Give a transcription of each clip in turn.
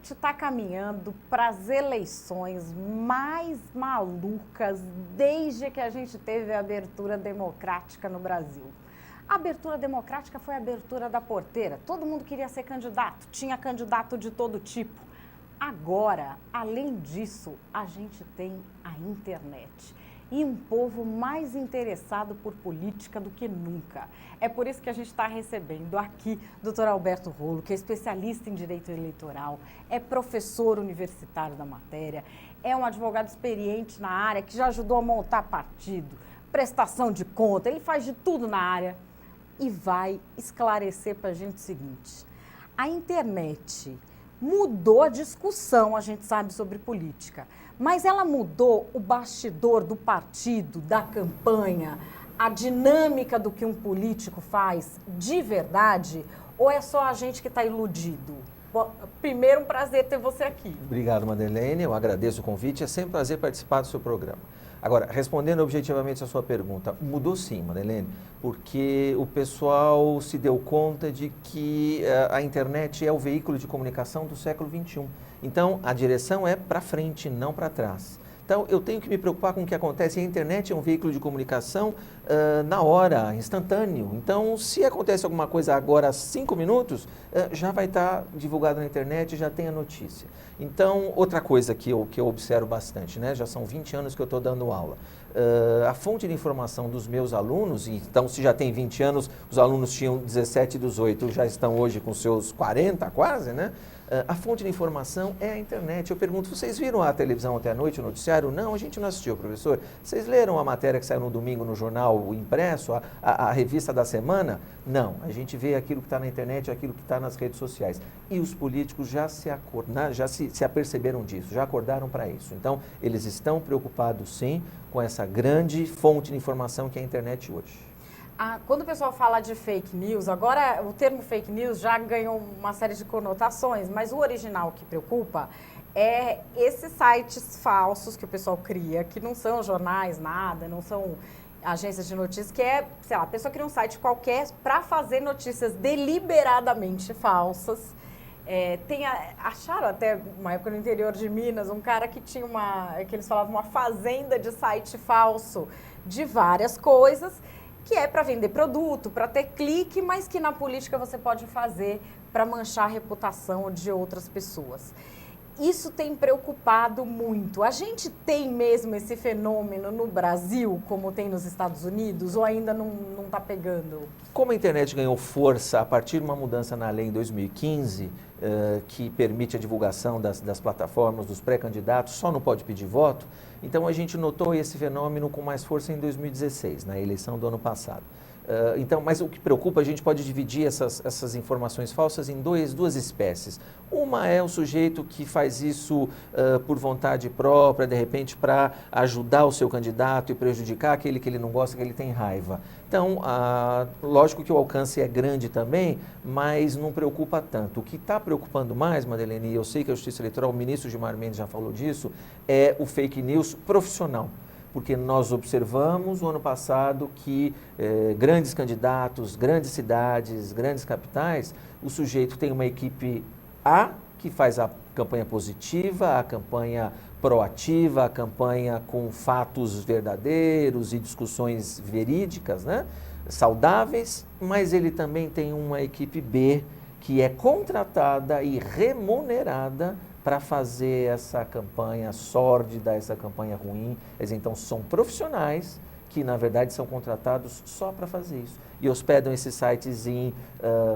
gente está caminhando para as eleições mais malucas desde que a gente teve a abertura democrática no Brasil. A abertura democrática foi a abertura da porteira. Todo mundo queria ser candidato, tinha candidato de todo tipo. Agora, além disso, a gente tem a internet. E um povo mais interessado por política do que nunca. É por isso que a gente está recebendo aqui o Dr. Alberto Rolo, que é especialista em direito eleitoral, é professor universitário da matéria, é um advogado experiente na área, que já ajudou a montar partido, prestação de conta, ele faz de tudo na área e vai esclarecer para a gente o seguinte: a internet mudou a discussão, a gente sabe, sobre política, mas ela mudou o bastidor do partido, da campanha, a dinâmica do que um político faz de verdade, ou é só a gente que está iludido? Bom, primeiro, um prazer ter você aqui. Obrigado, Madeleine, eu agradeço o convite, é sempre um prazer participar do seu programa. Agora, respondendo objetivamente a sua pergunta, mudou sim, Madeleine, porque o pessoal se deu conta de que a internet é o veículo de comunicação do século XXI. Então, a direção é para frente, não para trás. Então, eu tenho que me preocupar com o que acontece. A internet é um veículo de comunicação na hora, instantâneo. Então, se acontece alguma coisa agora, há 5 minutos, já vai estar divulgado na internet, já tem a notícia. Então, outra coisa que eu observo bastante, né? Já são 20 anos que eu estou dando aula. A fonte de informação dos meus alunos, então se já tem 20 anos, os alunos tinham 17 e 18, já estão hoje com seus 40 quase, né? A fonte de informação é a internet. Eu pergunto, vocês viram a televisão ontem à noite, o noticiário? Não, a gente não assistiu, professor. Vocês leram a matéria que saiu no domingo no jornal impresso, a revista da semana? Não, a gente vê aquilo que está na internet, aquilo que está nas redes sociais. E os políticos já se aperceberam disso, já acordaram para isso. Então, eles estão preocupados, sim, com essa grande fonte de informação que é a internet hoje. Quando o pessoal fala de fake news, agora o termo fake news já ganhou uma série de conotações, mas o original que preocupa é esses sites falsos que o pessoal cria, que não são jornais, nada, não são agências de notícias, que é, sei lá, a pessoa cria um site qualquer para fazer notícias deliberadamente falsas. Acharam até uma época no interior de Minas um cara que tinha que eles falavam uma fazenda de site falso de várias coisas, que é para vender produto, para ter clique, mas que na política você pode fazer para manchar a reputação de outras pessoas. Isso tem preocupado muito. A gente tem mesmo esse fenômeno no Brasil, como tem nos Estados Unidos, ou ainda não está pegando? Como a internet ganhou força a partir de uma mudança na lei em 2015, que permite a divulgação das plataformas, dos pré-candidatos, só não pode pedir voto, então a gente notou esse fenômeno com mais força em 2016, na eleição do ano passado. Mas o que preocupa, a gente pode dividir essas informações falsas em duas espécies. Uma é o sujeito que faz isso por vontade própria, de repente para ajudar o seu candidato e prejudicar aquele que ele não gosta, que ele tem raiva. Então, lógico que o alcance é grande também, mas não preocupa tanto. O que está preocupando mais, Madeleine, e eu sei que a Justiça Eleitoral, o ministro Gilmar Mendes já falou disso, é o fake news profissional. Porque nós observamos no ano passado que grandes candidatos, grandes cidades, grandes capitais, o sujeito tem uma equipe A, que faz a campanha positiva, a campanha proativa, a campanha com fatos verdadeiros e discussões verídicas, né? Saudáveis, mas ele também tem uma equipe B, que é contratada e remunerada para fazer essa campanha sórdida, essa campanha ruim. Então, são profissionais que, na verdade, são contratados só para fazer isso. E hospedam esses sites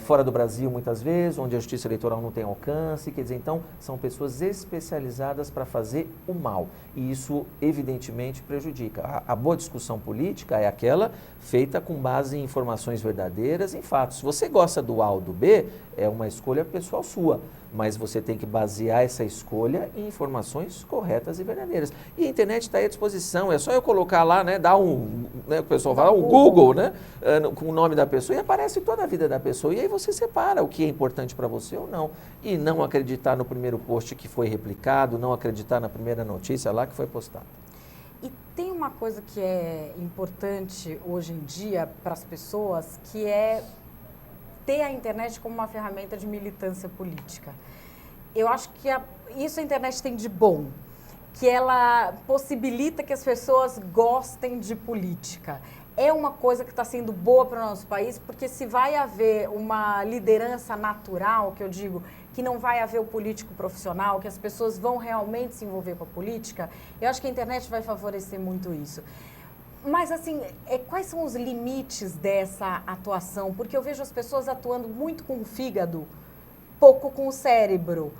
fora do Brasil, muitas vezes, onde a Justiça Eleitoral não tem alcance. Quer dizer, então, são pessoas especializadas para fazer o mal. E isso, evidentemente, prejudica. A boa discussão política é aquela feita com base em informações verdadeiras, em fatos. Se você gosta do A ou do B, é uma escolha pessoal sua. Mas você tem que basear essa escolha em informações corretas e verdadeiras. E a internet está aí à disposição, é só eu colocar lá, né, dar o pessoal fala, o Google, né, com o nome da pessoa, e aparece toda a vida da pessoa. E aí você separa o que é importante para você ou não. E não acreditar no primeiro post que foi replicado, não acreditar na primeira notícia lá que foi postada. E tem uma coisa que é importante hoje em dia para as pessoas, que é ter a internet como uma ferramenta de militância política. eu acho que isso a internet tem de bom, que ela possibilita que as pessoas gostem de política. É uma coisa que está sendo boa para o nosso país, porque se vai haver uma liderança natural, que eu digo, que não vai haver o político profissional, que as pessoas vão realmente se envolver com a política, eu acho que a internet vai favorecer muito isso. Mas, assim, quais são os limites dessa atuação? Porque eu vejo as pessoas atuando muito com o fígado, pouco com o cérebro.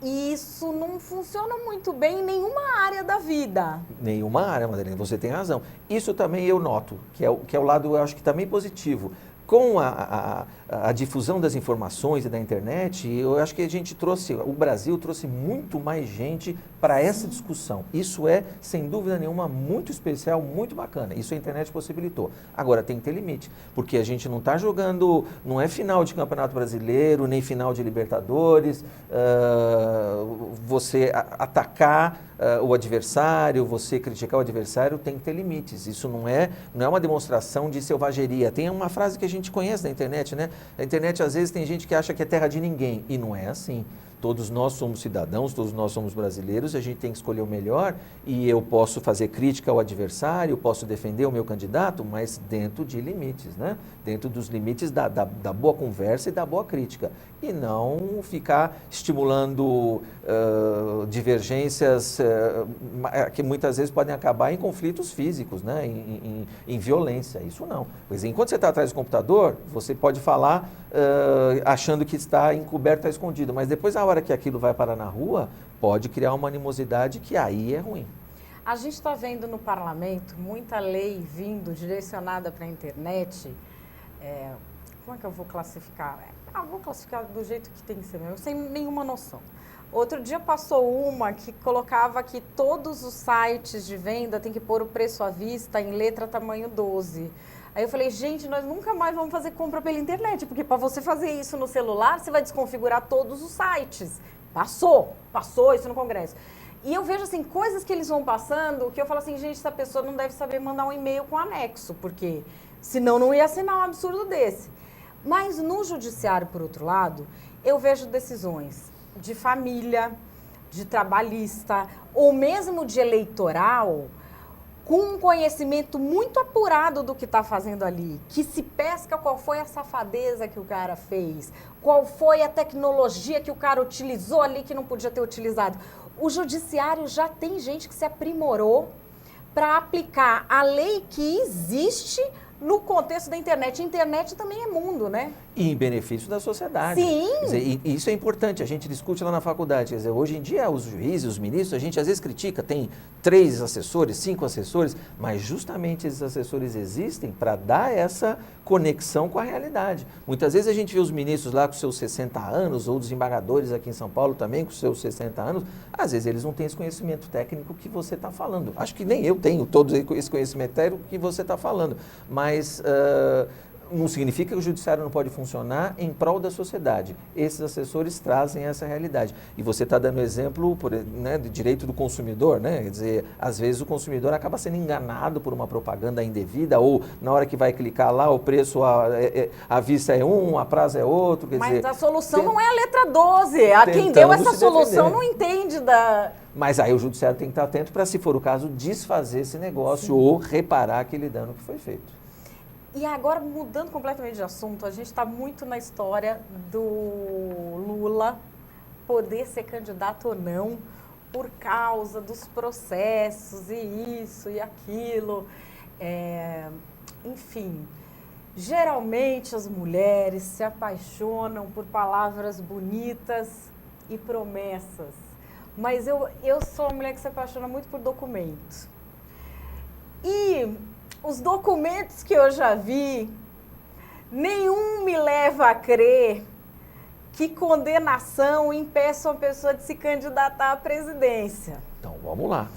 E isso não funciona muito bem em nenhuma área da vida. Nenhuma área, Madalena, você tem razão. Isso também eu noto, que é o lado, eu acho que também positivo. Com a difusão das informações e da internet, eu acho que o Brasil trouxe muito mais gente para essa discussão. Isso é, sem dúvida nenhuma, muito especial, muito bacana. Isso a internet possibilitou. Agora, tem que ter limite, porque a gente não está jogando, não é final de Campeonato Brasileiro, nem final de Libertadores, você atacar o adversário, você criticar o adversário, tem que ter limites. Isso não é uma demonstração de selvageria. Tem uma frase que a gente conhece na internet, né? A internet, às vezes, tem gente que acha que é terra de ninguém, e não é assim. Todos nós somos cidadãos, todos nós somos brasileiros, a gente tem que escolher o melhor, e eu posso fazer crítica ao adversário, posso defender o meu candidato, mas dentro de limites, né? Dentro dos limites da boa conversa e da boa crítica. E não ficar estimulando divergências que muitas vezes podem acabar em conflitos físicos, né? Em violência. Isso não. Pois enquanto você está atrás do computador, você pode falar achando que está encoberto, está escondido, mas depois, a hora que aquilo vai parar na rua, pode criar uma animosidade que aí é ruim. A gente está vendo no parlamento muita lei vindo direcionada para a internet. Como é que eu vou classificar? Vou classificar do jeito que tem que ser mesmo, sem nenhuma noção. Outro dia passou uma que colocava que todos os sites de venda tem que pôr o preço à vista em letra tamanho 12. Aí eu falei, gente, nós nunca mais vamos fazer compra pela internet, porque para você fazer isso no celular, você vai desconfigurar todos os sites. Passou isso no Congresso. E eu vejo, assim, coisas que eles vão passando, que eu falo assim, gente, essa pessoa não deve saber mandar um e-mail com anexo, porque senão não ia assinar um absurdo desse. Mas no judiciário, por outro lado, eu vejo decisões de família, de trabalhista, ou mesmo de eleitoral, com um conhecimento muito apurado do que está fazendo ali, que se pesca qual foi a safadeza que o cara fez, qual foi a tecnologia que o cara utilizou ali que não podia ter utilizado. O judiciário já tem gente que se aprimorou para aplicar a lei que existe no contexto da internet. A internet também é mundo, né? E em benefício da sociedade. Sim. Quer dizer, e isso é importante, a gente discute lá na faculdade. Quer dizer, hoje em dia, os juízes, os ministros, a gente às vezes critica, tem 3 assessores, 5 assessores, mas justamente esses assessores existem para dar essa conexão com a realidade. Muitas vezes a gente vê os ministros lá com seus 60 anos, ou desembargadores aqui em São Paulo também com seus 60 anos, às vezes eles não têm esse conhecimento técnico que você está falando. Acho que nem eu tenho todo esse conhecimento técnico que você está falando, mas não significa que o judiciário não pode funcionar em prol da sociedade. Esses assessores trazem essa realidade. E você está dando exemplo de direito do consumidor, né? Quer dizer, às vezes o consumidor acaba sendo enganado por uma propaganda indevida, ou na hora que vai clicar lá, o preço à vista é um, a prazo é outro. Mas a solução não é a letra 12. A quem deu essa solução não entende da... Mas aí o judiciário tem que estar atento para, se for o caso, desfazer esse negócio ou reparar aquele dano que foi feito. E agora, mudando completamente de assunto, a gente está muito na história do Lula poder ser candidato ou não por causa dos processos e isso e aquilo. Enfim, geralmente as mulheres se apaixonam por palavras bonitas e promessas. Mas eu sou uma mulher que se apaixona muito por documentos. E os documentos que eu já vi, nenhum me leva a crer que condenação impeça uma pessoa de se candidatar à presidência. Então, vamos lá.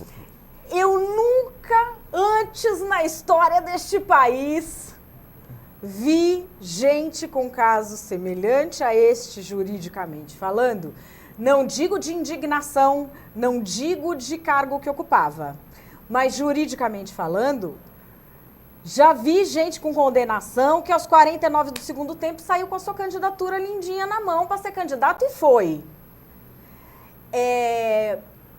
Eu nunca antes na história deste país vi gente com caso semelhante a este, juridicamente falando. Não digo de indignação, não digo de cargo que ocupava, mas juridicamente falando, já vi gente com condenação que aos 49 do segundo tempo saiu com a sua candidatura lindinha na mão para ser candidato e foi.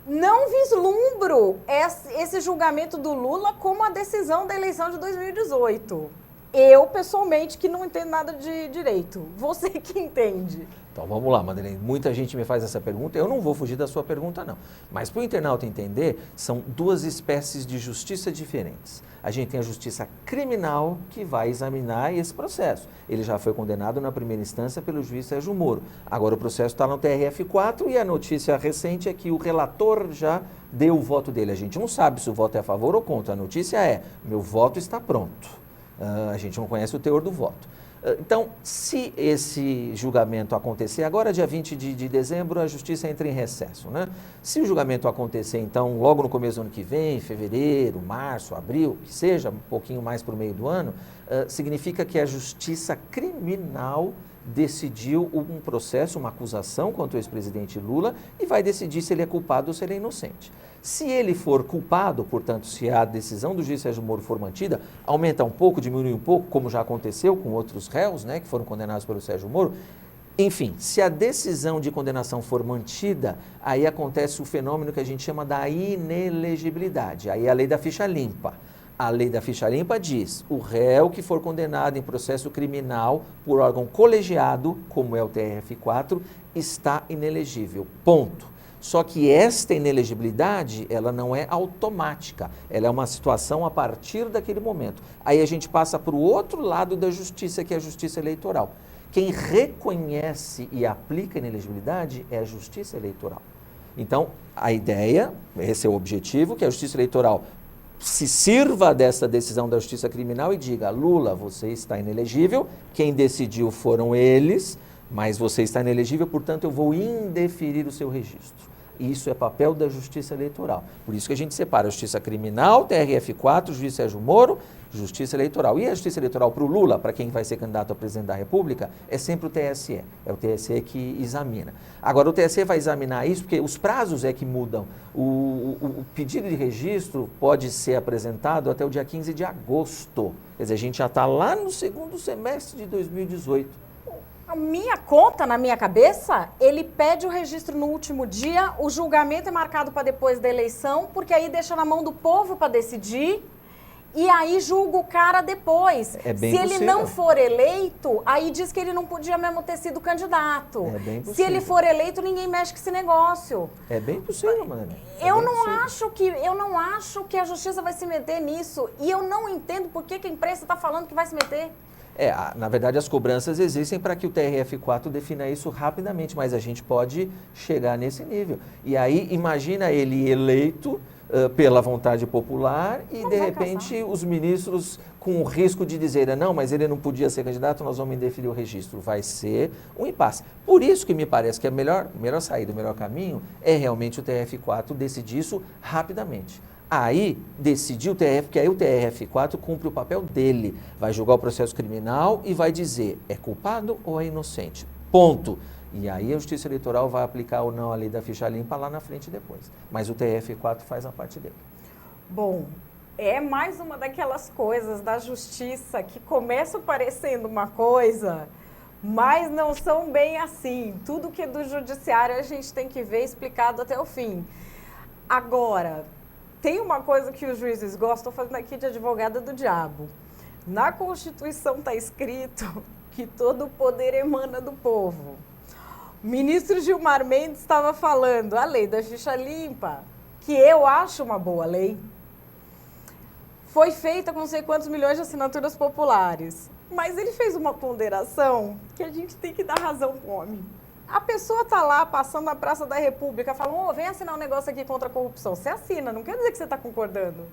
Não vislumbro esse julgamento do Lula como a decisão da eleição de 2018. Eu, pessoalmente, que não entendo nada de direito. Você que entende. Então, vamos lá, Madeleine. Muita gente me faz essa pergunta. Eu não vou fugir da sua pergunta, não. Mas para o internauta entender, são duas espécies de justiça diferentes. A gente tem a justiça criminal, que vai examinar esse processo. Ele já foi condenado na primeira instância pelo juiz Sérgio Moro. Agora o processo está no TRF4 e a notícia recente é que o relator já deu o voto dele. A gente não sabe se o voto é a favor ou contra. A notícia é, meu voto está pronto. A gente não conhece o teor do voto. Então, se esse julgamento acontecer, agora dia 20 de dezembro, a justiça entra em recesso, né? Se o julgamento acontecer, então, logo no começo do ano que vem, fevereiro, março, abril, que seja, um pouquinho mais para o meio do ano, significa que a justiça criminal decidiu um processo, uma acusação contra o ex-presidente Lula e vai decidir se ele é culpado ou se ele é inocente. Se ele for culpado, portanto, se a decisão do juiz Sérgio Moro for mantida, aumenta um pouco, diminui um pouco, como já aconteceu com outros réus, né, que foram condenados pelo Sérgio Moro. Enfim, se a decisão de condenação for mantida, aí acontece o fenômeno que a gente chama da inelegibilidade. Aí é a lei da ficha limpa. A lei da ficha limpa diz, o réu que for condenado em processo criminal por órgão colegiado, como é o TRF4, está inelegível. Ponto. Só que esta inelegibilidade, ela não é automática, ela é uma situação a partir daquele momento. Aí a gente passa para o outro lado da justiça, que é a justiça eleitoral. Quem reconhece e aplica a inelegibilidade é a justiça eleitoral. Então, a ideia, esse é o objetivo, que a justiça eleitoral se sirva dessa decisão da justiça criminal e diga, Lula, você está inelegível, quem decidiu foram eles, mas você está inelegível, portanto eu vou indeferir o seu registro. Isso é papel da justiça eleitoral. Por isso que a gente separa a justiça criminal, TRF4, juiz Sérgio Moro, justiça eleitoral. E a justiça eleitoral para o Lula, para quem vai ser candidato a presidente da República, é sempre o TSE. É o TSE que examina. Agora, o TSE vai examinar isso porque os prazos é que mudam. O pedido de registro pode ser apresentado até o dia 15 de agosto. Quer dizer, a gente já está lá no segundo semestre de 2018. A minha conta, na minha cabeça, ele pede o registro no último dia, o julgamento é marcado para depois da eleição, porque aí deixa na mão do povo para decidir, e aí julga o cara depois. É bem Se possível. ele não for eleito, aí diz que ele não podia mesmo ter sido candidato. É bem possível. Se ele for eleito, ninguém mexe com esse negócio. É bem possível, mano. Eu não acho que a justiça vai se meter nisso, e eu não entendo por que a imprensa está falando que vai se meter. Na verdade, as cobranças existem para que o TRF4 defina isso rapidamente, mas a gente pode chegar nesse nível. E aí, imagina ele eleito pela vontade popular e, Não de vai repente, caçar. os ministros com o risco de dizer, não, mas ele não podia ser candidato, nós vamos indeferir o registro. Vai ser um impasse. Por isso que me parece que a melhor saída, o melhor caminho é realmente o TRF4 decidir isso rapidamente. Aí, decidir o TRF, porque aí o TRF4 cumpre o papel dele, vai julgar o processo criminal e vai dizer, é culpado ou é inocente? Ponto. E aí a Justiça Eleitoral vai aplicar ou não a lei da ficha limpa lá na frente depois. Mas o TRF4 faz a parte dele. Bom, é mais uma daquelas coisas da justiça que começam parecendo uma coisa, mas não são bem assim. Tudo que é do judiciário a gente tem que ver explicado até o fim. Agora, tem uma coisa que os juízes gostam, estou fazendo aqui de advogada do diabo. Na Constituição está escrito que todo o poder emana do povo. O ministro Gilmar Mendes estava falando a lei da ficha limpa, que eu acho uma boa lei, foi feita com não sei quantos milhões de assinaturas populares. Mas ele fez uma ponderação que a gente tem que dar razão para o homem. A pessoa está lá passando na Praça da República, falando, vem assinar um negócio aqui contra a corrupção. Você assina, não quer dizer que você está concordando.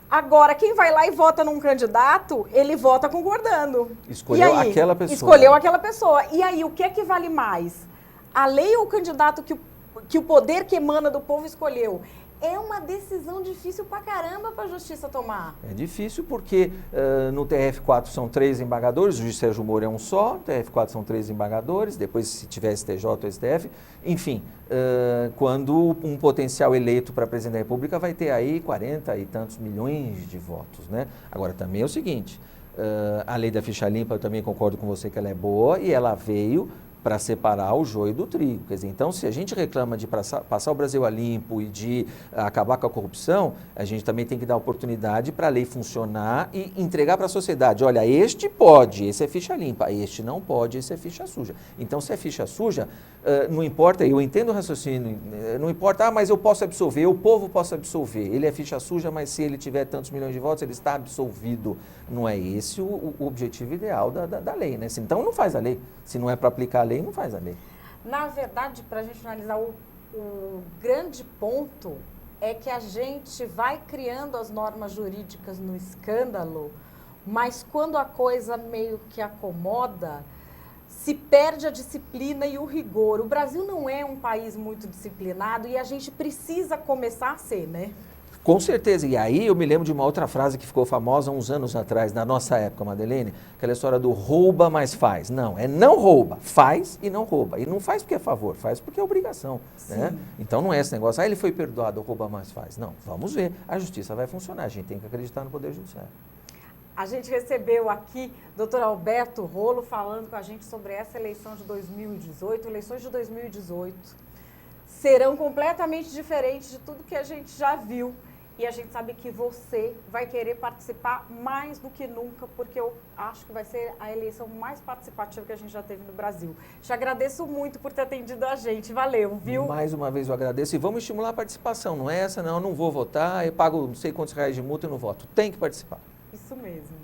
Agora, quem vai lá e vota num candidato, ele vota concordando. Escolheu aquela pessoa. Escolheu aquela pessoa. E aí, o que é que vale mais? A lei ou o candidato que o poder que emana do povo escolheu? É uma decisão difícil pra caramba para a justiça tomar. É difícil porque no TRF4 são 3 desembargadores, o juiz Sérgio Moro é um só, no TRF4 são 3 desembargadores, depois se tiver STJ ou STF, enfim, quando um potencial eleito para presidente da República vai ter aí 40 e tantos milhões de votos, né? Agora também é o seguinte, a lei da ficha limpa, eu também concordo com você que ela é boa e ela veio para separar o joio do trigo. Quer dizer, então, se a gente reclama de passar o Brasil a limpo e de acabar com a corrupção, a gente também tem que dar oportunidade para a lei funcionar e entregar para a sociedade. Olha, este pode, esse é ficha limpa, este não pode, esse é ficha suja. Então, se é ficha suja, não importa, eu entendo o raciocínio, não importa, mas eu posso absolver, o povo posso absolver. Ele é ficha suja, mas se ele tiver tantos milhões de votos, ele está absolvido. Não é esse o objetivo ideal da lei, né? Então, não faz a lei. Se não é para aplicar a lei, não faz a lei. Na verdade, para a gente finalizar, o grande ponto é que a gente vai criando as normas jurídicas no escândalo, mas quando a coisa meio que acomoda, se perde a disciplina e o rigor. O Brasil não é um país muito disciplinado e a gente precisa começar a ser, né? Com certeza. E aí eu me lembro de uma outra frase que ficou famosa uns anos atrás, na nossa época, Madeleine, aquela história do rouba, mas faz. Não, é não rouba, faz e não rouba. E não faz porque é favor, faz porque é obrigação. Né? Então não é esse negócio, ele foi perdoado, rouba, mas faz. Não, vamos ver. A justiça vai funcionar, a gente tem que acreditar no Poder Judiciário. A gente recebeu aqui Dr. Alberto Rolo falando com a gente sobre essa eleição de 2018. Eleições de 2018 serão completamente diferentes de tudo que a gente já viu. E a gente sabe que você vai querer participar mais do que nunca, porque eu acho que vai ser a eleição mais participativa que a gente já teve no Brasil. Te agradeço muito por ter atendido a gente. Valeu, viu? Mais uma vez eu agradeço e vamos estimular a participação. Não é essa, não, eu não vou votar, eu pago não sei quantos reais de multa e não voto. Tem que participar. Isso mesmo.